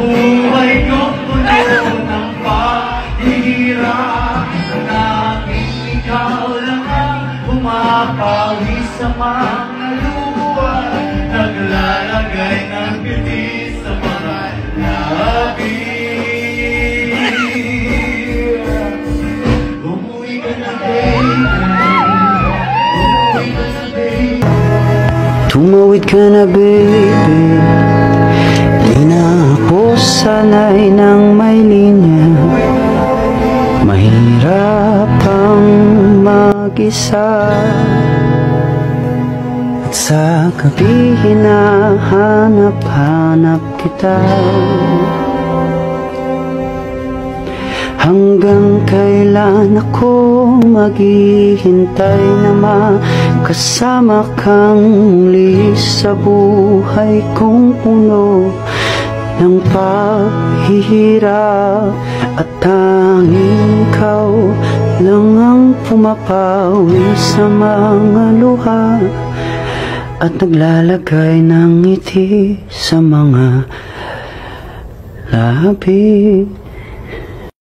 Buhay ko puno ng paghihirap, tanging ikaw lang ang pumapawi sa mga luha, naglalagay ng ngiti sa mga labi. Umuwi ka na, baby. Umuwi ka na, baby. Tumawid ka na, baby. Di na ako sanay ng may linya. Mahirap ang mag-isa. At sa gabi hinahanap-hanap kita. Hanggang kailan ako maghihintay na makasama kang lihis sa buhay kong puno ng paghihirap, at tanging ikaw lang ang pumapawi sa mga luha at naglalagay ng ngiti sa mga labi.